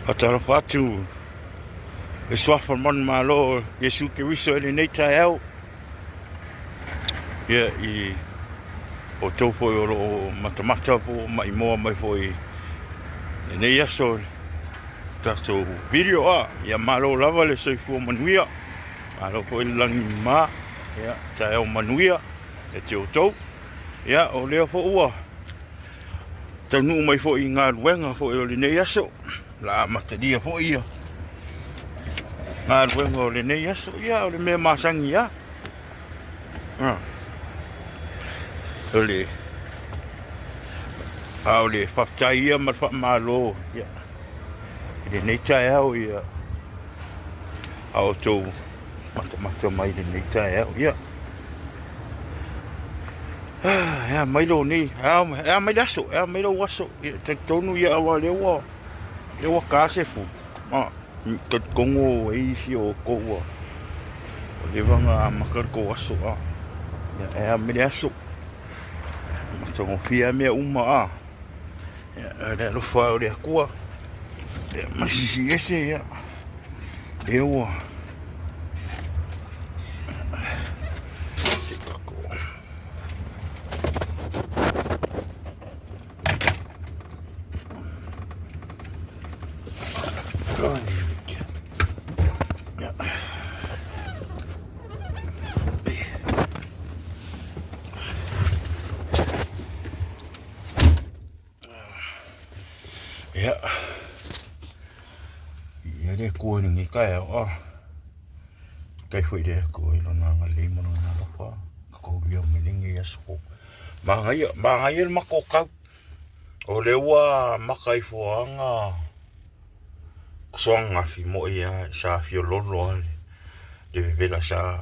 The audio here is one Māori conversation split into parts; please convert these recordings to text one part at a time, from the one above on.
Atara whatu. E swafa man malo. Yesu ke wiso e nei tai au. Ia i o tau foi o matamata po mai moa mai foi. E nei aso. Tato video ia malo lava le soifua manuia. Malo foi langi ma. Ia tai au manuia. E te o tau. Ia o lea fo ua. Tanu mai fo i ngā ruenga fo i o le nei aso. La matadia fo ia. Ngā ruenga o le nei aso ia o le mea masangi ia. O le whaptai ia ma whapamalo ia. I le nei tae au ia. Ao tau mata mai le nei tae au ia. Ea mai lo ni, ea mai daso, ea mai lo waso, te tonu ia awa lewa kāsefu, ka kongo e isi o koua, o le wanga makar ko waso ea mai daso, matongo fia mea uma le alofa o le akua, masisi ese ia, lewa. Ia le kua ni ngi kai o. Kai foi le ko i lona nga le mo na lofa. Ko bia me lingi aso. Ma ngai mako ka. O le wa makai foanga. Songa fi mo ia sa fi lolo ale. De vela sa.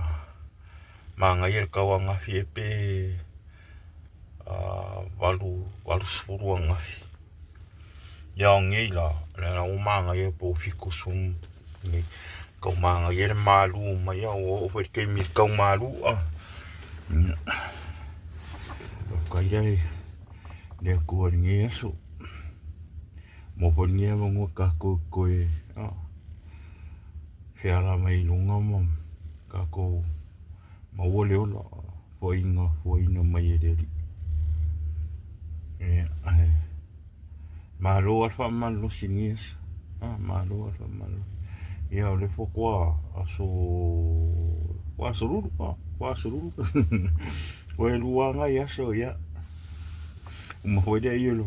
Ma ngai ka wa nga fi pe valu spuru nga fi. Ya ngi la o manga ye po fico sum ni ko manga ye malu ma ya o foi ke mi ko malu ko ai le ko ni eso mo por ni mo ngo ka ko e fiala mai lunga mo ka ko ma wo le ola foi no mai de malo alfa malo sinies malo alfa malo ia o le fokoa aso kwa sururu o e luanga ia so ia uma foi de aí ele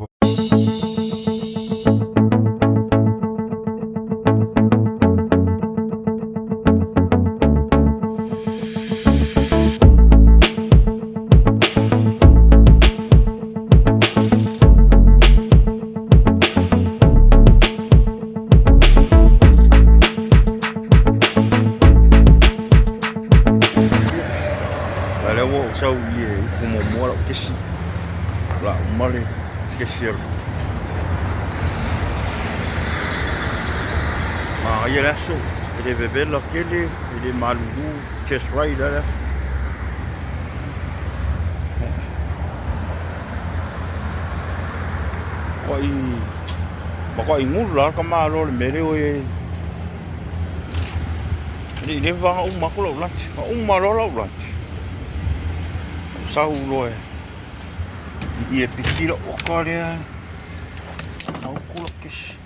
sau ye como mora que si la male que cierto ayer eso de beber lo que le malugu just right there quay ngủ có mà lo mẹ đi ơi đi vang ông mặc lâu lắm ông mà lâu lắm sau rồi ia pikir okar dia tahu kulak kes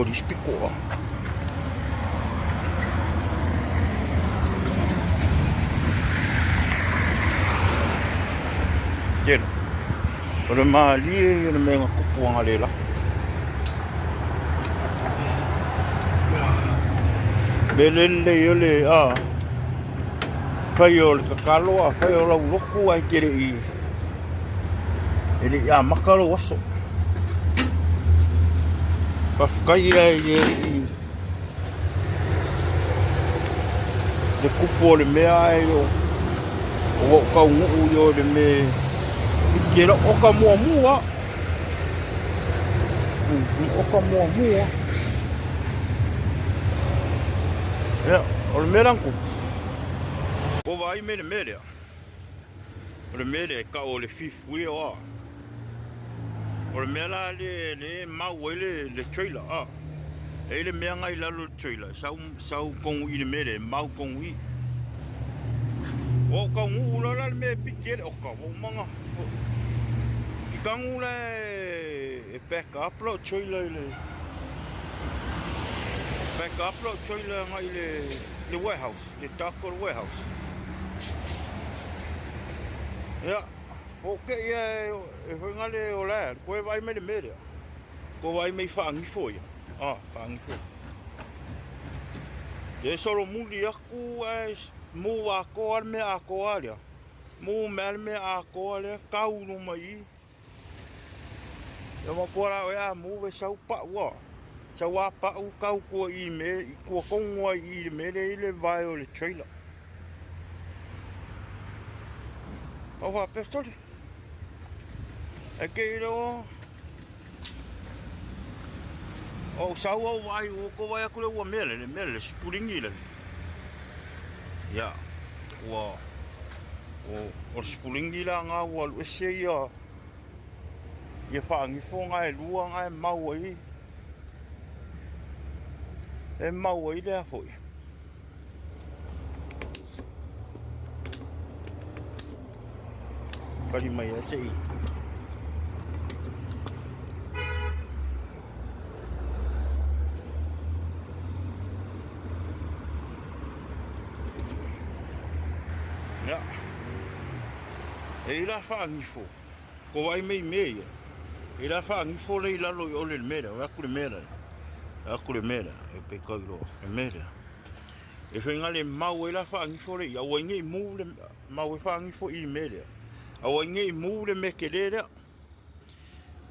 di spiko jen ora mali ora menga kupuanga lela belele yole payol kakalo payol loku ai kere i ele ya makalo waso kai ai de kupo le mea ai o O kau ngu yo le me kira o ka mua. O ka mua. Ya, o le meranku. O vai me le mere. O le mere ka o le fifui o. O le mera le mau le trailer e le mea ngai lalo trailer sau kongu i le mere mau kongu i o ka ngu la le me pikere o ka o manga i kangu le e back up lo trailer back up lo trailer ngai le warehouse le taco warehouse ya o ke e ngale o la ko vai me le mere ko vai me fangi foi fangi foi e solo muli aku mu a ko me a ko alia mu me a ko alia kau no mai e mo ko ra mu ve sau pa wa sau pa u kau ko i me ko kongo i me le vai o le trailer o va pestole e ke ro o sau o vai o ko vai aku le mele spuringi le ya o spuringi la nga wa le se ia whaangi whonga e lua nga e mau ai lea hoi kari mai a sei ya e la whaangi who ko wai mei mei e la whaangi who nei lalo i ole le mera o aku le mera e pe kairo e mera e whenga le mau e la whaangi who rei a wainge i mu le mau e whaangi who i le mera a wainge i mu le meke lera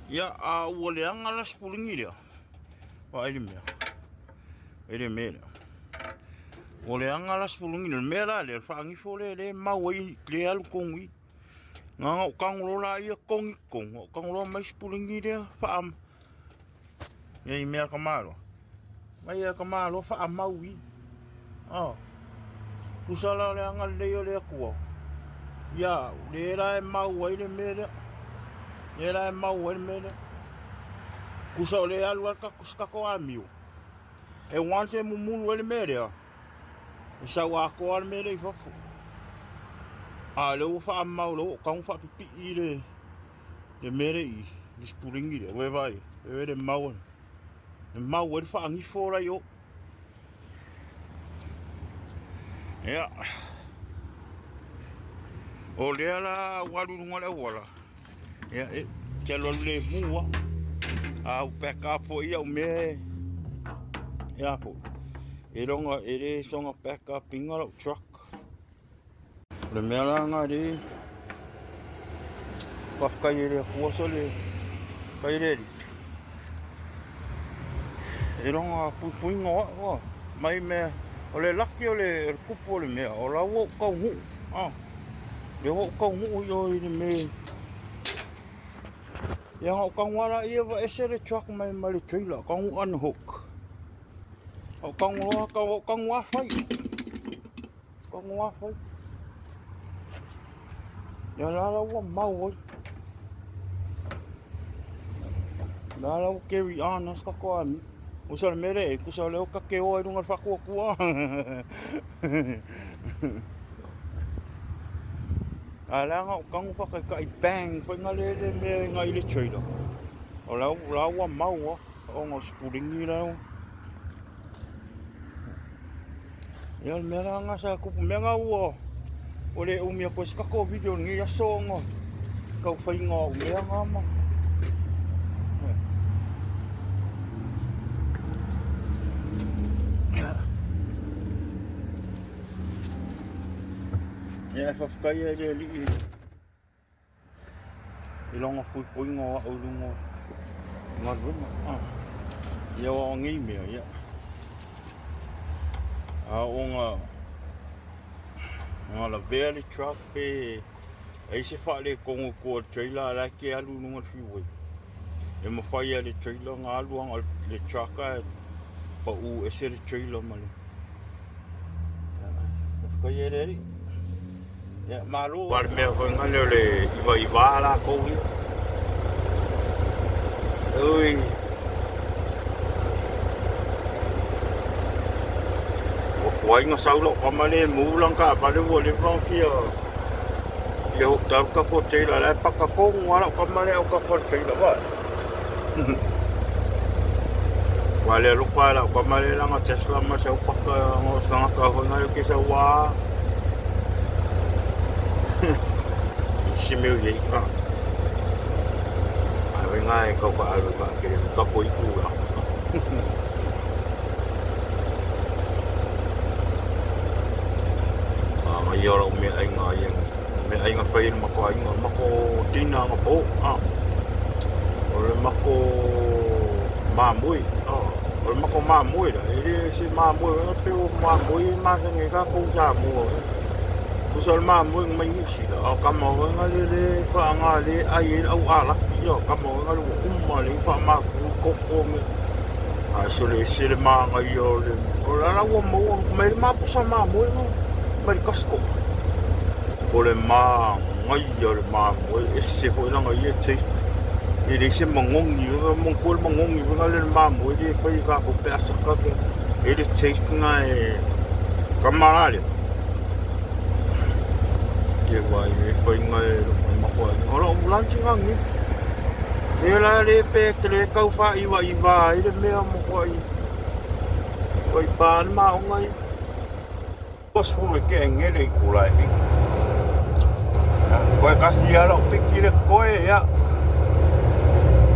ia a ua le anga la spuringi lea wa ele mea ele mera o le anga la spuringi le mera le whaangi who le mau e le alu kongi nga o kango la ia kongi kongo kango mai spuringi lea whaam e mea kamaro mai e kamaro whaam mau i kusala le anga leo le kua ya le ra e mau ai le mera le ra e mau ai le mera kusa le alu ka kuska ko amiu e wanse mumulu le mera e sa wa ko le mera i fafu le o fa mau lo ka un fa pipi i le mera i le spuringi le we vai e le mau e fa angi fora yo ya o le ala walu ngala wala ya e ke lo le mua a back up o ia o me ya po e ronga e re songa back up inga truck le mera nga ri pa kai re ko so le kai re e ronga pu ngo mai me o le laki o le kupo le mea o la wo ka hu le wo ka hu yo i me ya ngo ka wala ia va ese le truck mai le trailer ka hu an hook o ka ngwa fai ya la wo mau la wo carry on as ka ko ami usa le mere ku sa le o ka ke o runga fa ku ala nga kang fa ka i bang pa nga le me nga ile trailer o la wa mau o ngo spuringi la ya me nga sa ku me nga o le o mi ko ska ko video ngi ya so ngo ka fa ngo me nga ma ya fa kai le li ilonga pui ngo o lungo ngarbu ya o ngi me ya a onga Ngala very truck pe ai se fa le kongo ko trailer la ke alu no freeway. E mo fa ya le trailer nga alu ang le truck pa u e se le trailer male. Ko ye re. Ya malu war me ko ngale le iba la ko wi. Oi. Wai nga saulo pa male mulang ka pa le wo le from kia. Yo ta ka ko trailer la pa ka ko ngala pa male o ka ko trailer ba. Wale lupa la pa male la nga Tesla ma sa pa ka ngos ka ka ho nga ke sa wa. Simil ye ka. Ai ngai ka pa alu ka ke ka ko iku la. Yoro me ai nga pai mako tina nga po ore mako mamui ore mako mamui la ere si mamui no te o mamui ma nge ka ko ja mu ku sol mamui mai si la ka mo nga le pa nga le ai au ala yo ka mo nga lu umma le pa ma ko me a sole se le ma nga yo le ora la wo mo me ma po sa mamui no mai kasko ole ma ngai ole ma e se ko na ngai e e le se mongong ni mong ko mongong ni nga le ma mo e pa ka ko pe asa ka ke e le taste ngai kamarale ke wai e pa ngai ma ko ora ulan chi ngai e la le pe tre ka fa iwa e le me mo ko i pa ma ngai Bos pun ke ngere kulai ni. Koe kasi ala pikire koe ya.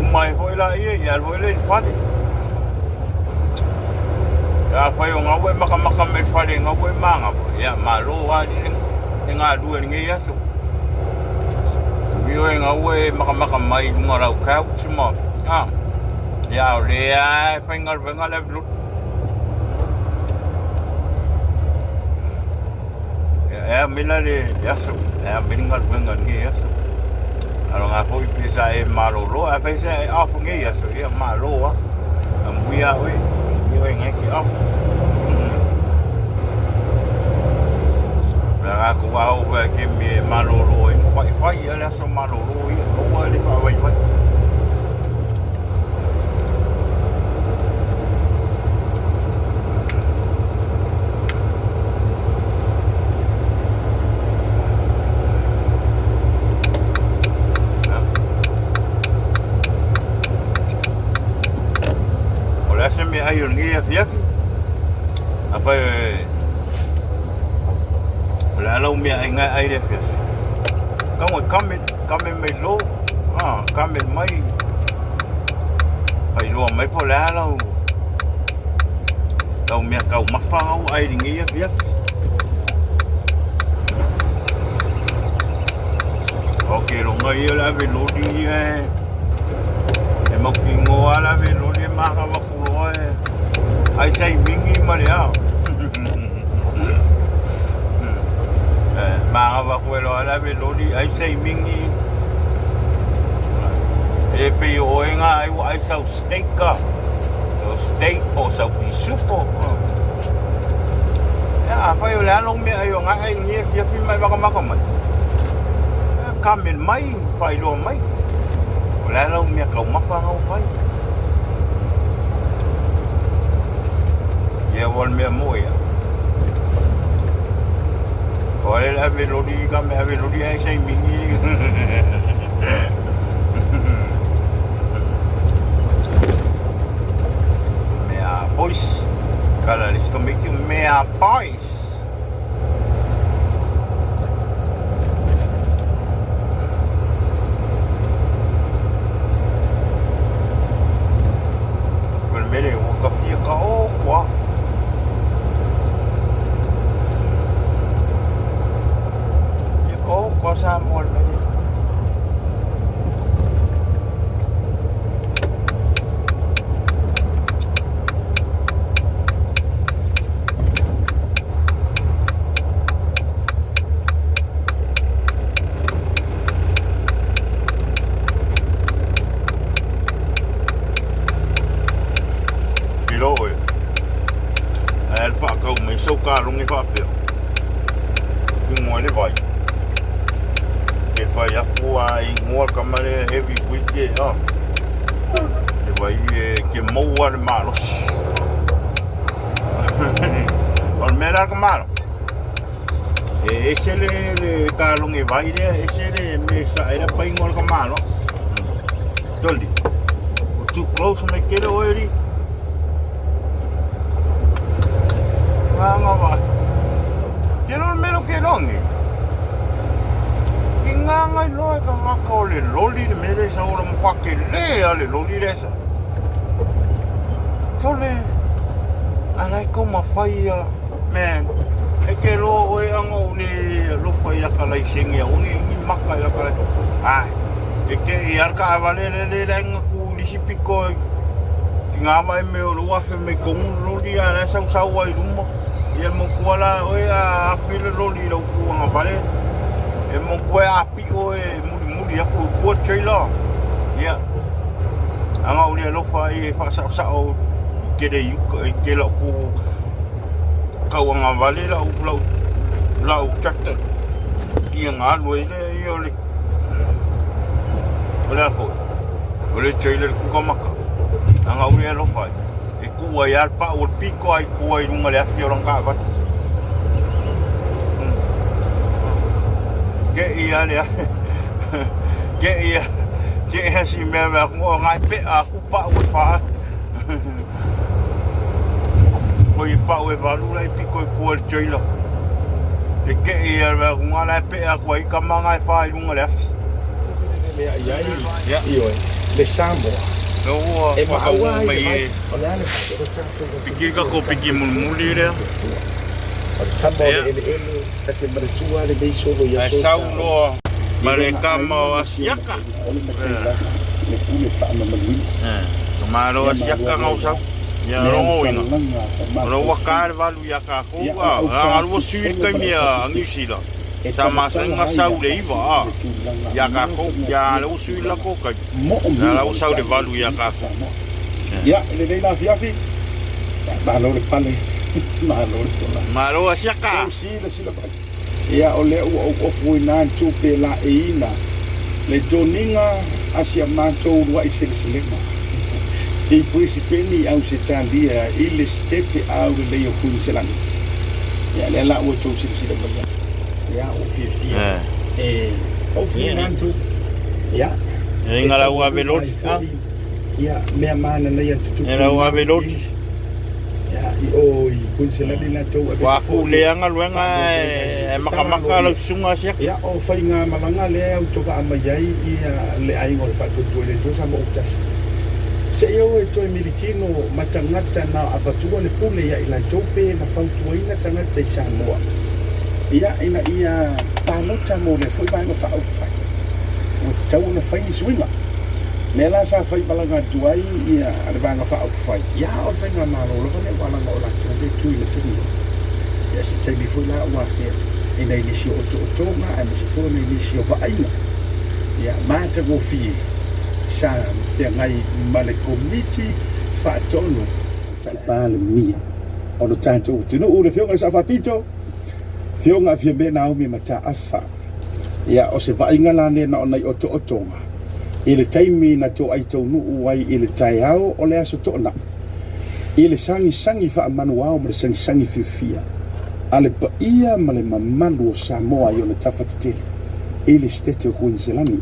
Mai hoi la ia ya hoi le fati. Ya fai nga we maka me fati nga we manga ya malo wa ni nga dua ni ya so. Mio nga we maka mai ngora ka chimo. Ya le ai fai nga le blut. Ya mina le yaso ya minga wenga ngi yaso alo nga foi pisa e malolo a pesa e afu ngi yaso ya malo a muia we ni we ngai ki afu la ko wa o ke mi malolo e fai ya so malolo e ko wa le pa wai wai ai ngi ya apa la lo mi ai ngai ai de ka kame mai lo kame mai ai lo mai po la lo mi ka ma fa ai ngi ya ok lo ngai la ve lo di e mo ki ngo ala ve lo di ma ka wa ai sai mingi maria ma va quello alla velodi ai sai mingi e pe o nga ai sau steak o sau supo ya fa yo la long me ai nga ai ni ya fi mai ba ka mai kamel mai fa lo mai la long me ka ma fa nga fa ya wal me moya ole la velodi ka me velodi ai sai mingi mea boys kala lis ka make mea boys wel mele o ka pia ka o kwa cosa molt bé. kalungi whapea. Ngoi le vai. Ke pai aku ai ngua kamare heavy weekend no. Ke vai ke moa le malos. On mera ka malo. Ese le kalungi vai le ese le me sa era pai ngol ka malo. Toldi. Too close me kele oiri. Nga va. Kero melo ke longi. Kinga no ka ngako le loli le mere sa ora mo ke le ale loli resa. Tole. Alai ko mafai man. E ke lo o ango le lo fai la kala isengi o ni maka la kala. Ai. E ke iar ka vale le lenga ku lisipiko. Kinga mai me o lo afe me ko loli ala sa ai rumo. Ia mo kuala o a file loli lo ku nga vale. E mo kue api o e muri aku kuat trailer. Ia. Anga uli lo fai fa sa o ke de ke lo ku kau nga vale la o tractor. Ia nga lo ile ia le. Ola ko. Ole trailer ku kamaka. Anga uli lo fai. E ku ai alpa o pico ai ku ai nunga le afi orang ka va. Ke ia le. Ke ia. Ke si me ngo ngai pe aku pa o pa. Koi pa o valu lai pico ku al trailer. E ke ia va ngo lai pe aku ai kamanga ai pa nunga le afi. Ya iyo le sambo. No, e maua mai pikir ka ko pikir mulmuli le. Tambo ele tate maratua le beiso lo ya so. Sau lo mereka mau asiaka. Le kule fa na malui. Tomaro asiaka ngau sa. Ya rongo ina. Ro wakar valu ya ka ko. Alu suir ka mia angisila. Tama senga sau le iwa. Ya ka ko ya lo suir la ko ka. Ya lo sau de valu ya ka. Ya le la fiafi. Malo le pale. Malo asiaka. Sila pa. Ya ole o fuina tu pe la ina. Le toninga asia mato wa isilsilema. I principeni au setandia ile stete au le yo kunselan. Ya le la o tu silsilema. Ya o fifia. O fuina tu. Ya. Ngala wa veloti. Ya me mana na ya tu. Ngala wa veloti. Ya o kunselan na tu. Wa fu le anga luenga makamaka lo sunga sia. Ya o fainga malanga le au toka amayai ia le ai ngol fa tu le tu sa mo tas. Se yo e toi militino matangata na abatua le pule ya ila jope na fautua ina tangata isa moa. Ia ina ia tanota mo le foi vai no fa au fai. O tau na fai ni swinga. Nela sa fai balanga tuai ia le banga fa au fai. Ya o fai na malo lo ne wala no la tu le tu le tu. Ya se te foi la wa fe. Ina inisi o to na ana se foi na inisi o va aina. Ya mata go fi. Sa fe ngai male committee fa tono. Pale mia. O no tanto tino o le fionga sa fa pito. Fionga fia me na mi mata afa. Ya o se vainga la ne na ona i oto otonga. Ile taimi na to ai to nu wai ile tai hao o le aso to na. Ile sangi fa manuao ma sangi fifia. Ale pa ia ma le mamalu o Samoa i ona tafatitele. Ile stete o Queenselani.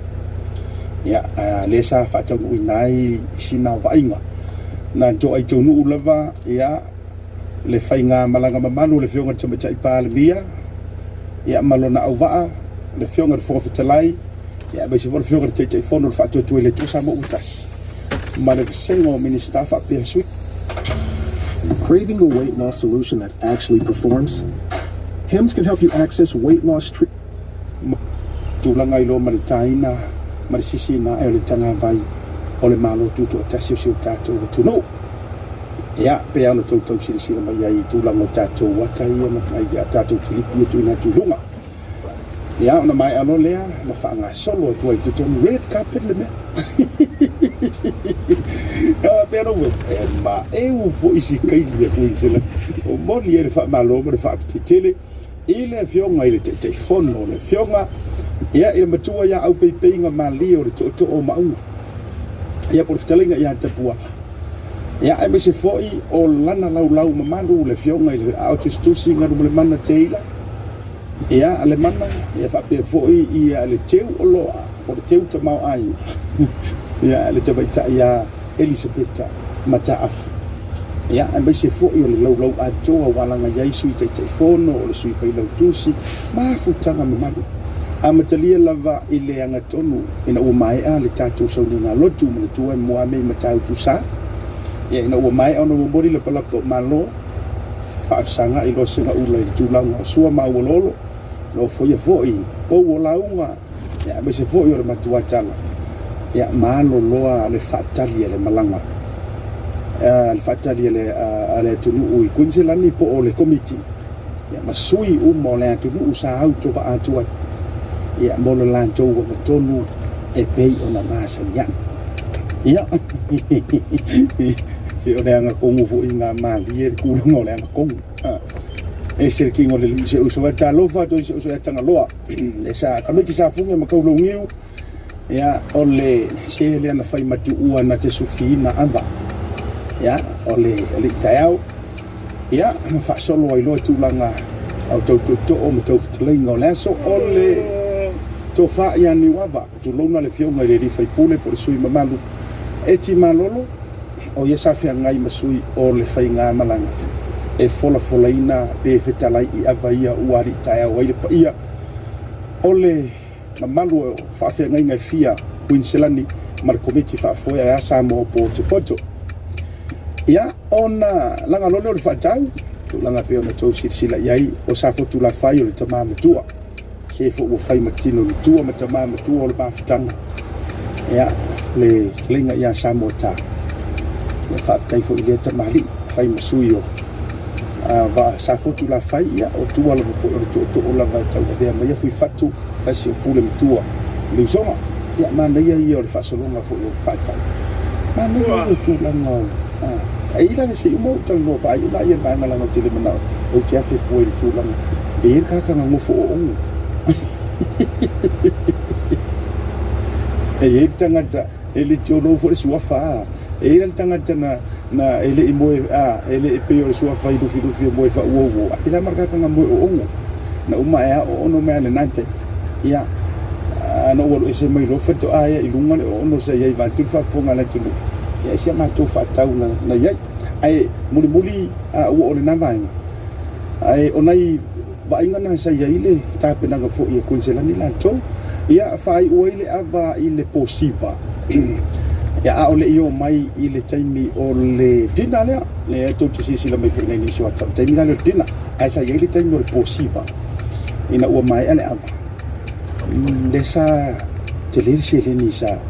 Ya le sa fa to inai sina vainga. Na to ai to nu lava ya le fainga malanga mamalu le fionga tama tai pa le mia. Ya malona au vaa le fionga de forfetalai ya be se fionga de tete fono fa to le to sa mo utas male sengo minister fa pe sui. Craving a weight loss solution that actually performs? Hims can help you access weight loss treatment. Tulanga ilo malitaina malisisi na ele tanga vai ole malo tu to tasio sio tato to no ya pe ano to sisi ma ya tulanga tato watai ma ya tato kilipi tu na tulunga ia ona mai alo lea ma whaangasolo tua i tutonu red carpet le mea pero ma eu fo isi kaili a Queensland o moli e le whaamalo ma le whaapititele i le fionga i le te fono le fionga ia i le matua ia au peipeinga mali o le to o maunga ia por fitalinga ia tapuala ia ai me se foi o lana lau mamalu le fionga i le autostusi ngaru le mana teila ia ale mana ia fa pe foi ia le teu o loa o le teu te mau ai ia le te baita ia Elisabetta mata afa ia ai me se foi o le lau atoa walanga ia sui te fono o le sui fai lau tusi ma futanga mamalu a matalia lava i le angatonu ina ua mai a le tātou sauninga lotu ma le tua mua mei matau tu sa ia ina ua mai ona mori le palako malo whaafsanga i lo singa ula i tūlanga sua mauololo lo foia foi pou o launga ia me se foi o le matua tala ia malo loa le whaatali le malanga le whaatali le tunu ui kunselani po o le komiti ia masui umo le tunu sa auto va atua ia molo lanto wa tonu e pei ona masa ia si o le anga kongu fu inga mali e ku ngo le anga kongu e se ki ngole li se uso ta lofa to se uso tanga loa e sa ka me ki sa funga ma ka lo ngiu ia ole se le na fai matu ua na te sufina amba ia ole taiau ia ma fa solo ai lo tu langa au to o mo to fitlingo le so ole to fa ia ni wava tu lona le fionga le ri fai pule por sui mamalu e ti malolo o ia sa fia ngai masui o le fai nga malanga e fola ina pe fetalai i avaia uari taia o ile pa ia o le mamalu fa fia ngai fia Queensland mar komiti fa foia ya sa mo po te poto ia ona langa lolo le fa tau tu langa pe ona to sila iai o sa fotu la fai o le tamamu tua se fo o fai matino le tua matamamu tua o le mafutanga ia le tlinga ia sa mo ta ia fa tai fo ile tamali fai masui o va sa fotu la fai ia o tua le fo to o la va tau vea mai fui fatu kasi o pule tua le zoma ia mana ia o le fa solonga fo o fata mana ia o tu langa ai la se mo tang no fa ia ia va ngala no tele mana o te afi fo il tu langa e ka nga mo fo o e tangata ele tolo fo sua fa e le tangata na ele imoe ele pe o sua fa do fidu mo fa wo ai la marka nga mo o na uma e o no me le nante ia no wo ese mai lo fato ai ilunga o no se ia va tu fa fonga na tu ia sia ma tu fa tau na ia ai muli o le navanga ai onai va ingana sa ia ile ta pena ga fo ia Queensland la to ia fai o ile ava ile posiva ia o le io mai ile taimi o le dina le to ti si la mai fina ni so ta taimi la dina ai sa ia ile taimi o posiva ina o mai ale ava desa te le se le ni sa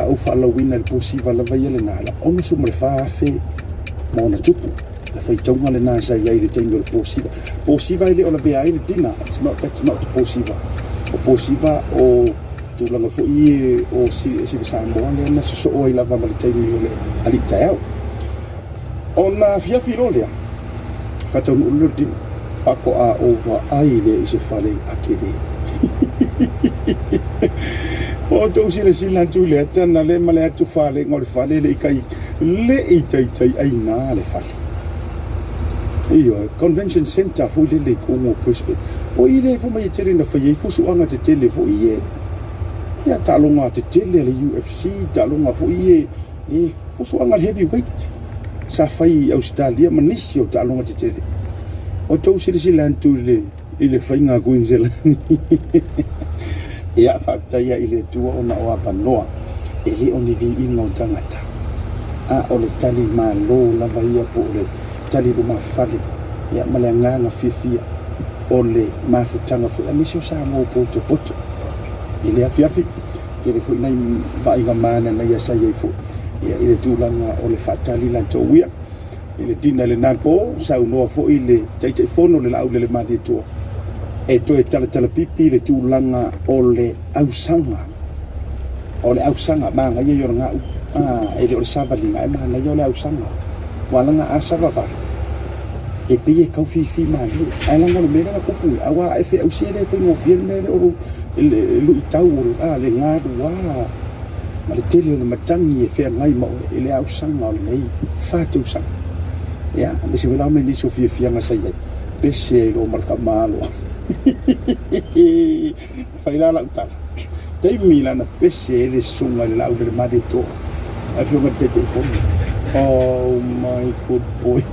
o fa la wina posiva la vai le nala o so me fa fe mo na tupu la fai tonga le na sa ia ile taimi o posiva ile o la bea ile dina that's not posiva o posiva o tu langa fo i o si sa mo le na so o ila va ma te ni le ali tao ona fia firolia fa tu no din fa ko a over ai le se fale akile o to si le sila tu le tana le male tu fale ngol fale le kai le i tai ai na le fale io convention center fu le ko mo prespe o ile fu mai tere na fa ye fu su anga te tele fu ye ya talonga te tele le UFC talonga fu ye e fu su anga heavyweight sa fai Australia manisio talonga te tele o to si lantu le ile fainga Queensland ya fa ya ile tua ona o avanoa ele oni vi ingo tangata o le tali ma lo la vai po le tali do mafale ya malanga nga fifia ole mafutanga fu amisho sa mo poto poto ile afiafi telefoni nai vai nga mana na ya sai fu ya ile tulanga ole fatali la to wia ile dina le napo sa no fo ile tai fono le la le madi to e toe tala pipi le tūlanga o le ausanga manga ia yo nga e le o le savalinga e mana ia o le ausanga walanga asava vali e pe e kau fifi mali ai langa le mera kupu awa e fe ausele ko no fiel mera o lu itau le ngadu wa ma le tele le matangi e fe ngai mo e le ausanga o le nei fatu sang ya le se vela me ni so fifi nga sai pese lo marka malo fai la utar tai mila na pese le sunga le lau le madito a fio ma te telefone oh my good boy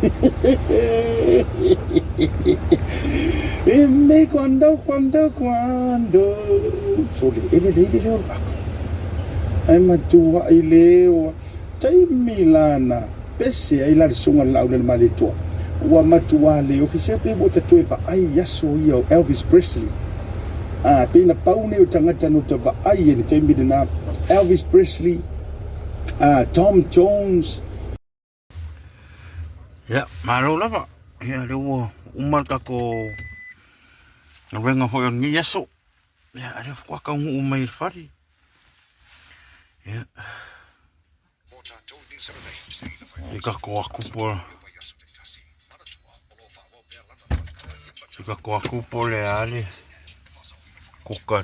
e me quando so le orba ai ma tua i leo tai mila na pese ai la sunga le lau le madito wa matua le official pe bota toe pa ai yaso io Elvis Presley pe na paune o tangata no te va ai e te mi na Elvis Presley Tom Jones ya malo lava ya le umal ka ko wenga ho ngi yaso ya ale kwa ka ngu mai fari ya ka ko akupo Ika ko akupo le ale kuka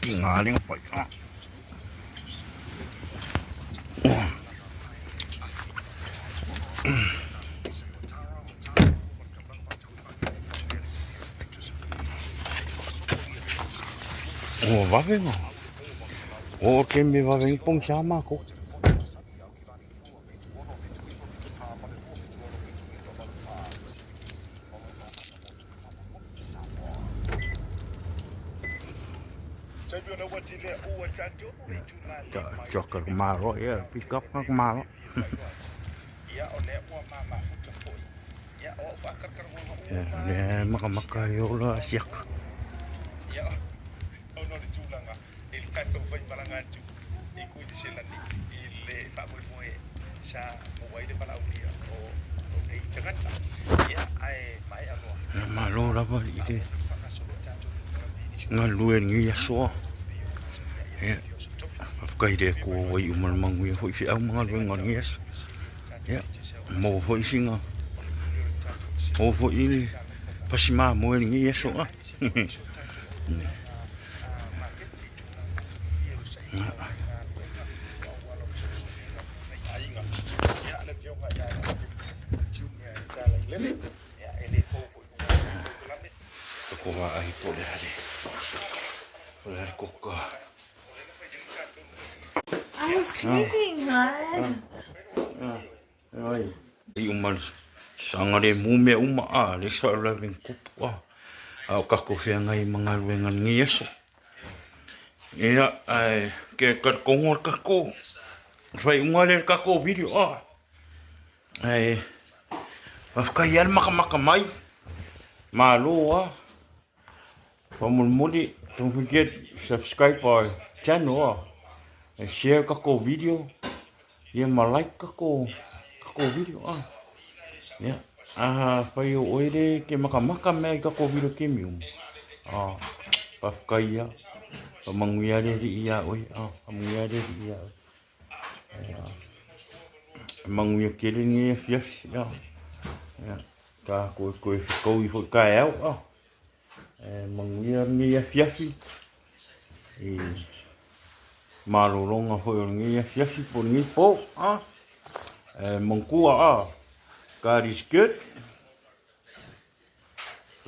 kingaling pa ya oh va vengo oh que me va venir pong sama ko Chokar maro ya pick up nak maro ya maka yo la siak malo la ba ide ngaluen ngi yaso ya kai de ko wai umar mangui hoi fi am ngal ngon yes ya mo hoi singa o hoi ili pasima mo ngi yaso ko wa ai pole hale pole ko I was cleaning, hon. Ai, umal sangare mume uma le sa la vin kupu ka ko fia ngai mga wengan ngiaso. Ia ai ke ka kongor ka ko. Fai ngale ka ko video ai ka yar maka mai. Malo Pamulmuli, don't forget subscribe our channel and share kako video. Ya like kako video ya payo oire ke maka me kako video kemium pakaya pamanguyare ri iya oi pamanguyare ri iya manguya kere ni yes ya ka ko i ho ka manguya ni fiafi maroronga ho ni fiafi por ni po mangkua God is good,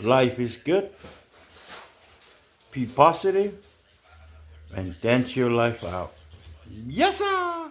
life is good, be positive and dance your life out. Yes sir.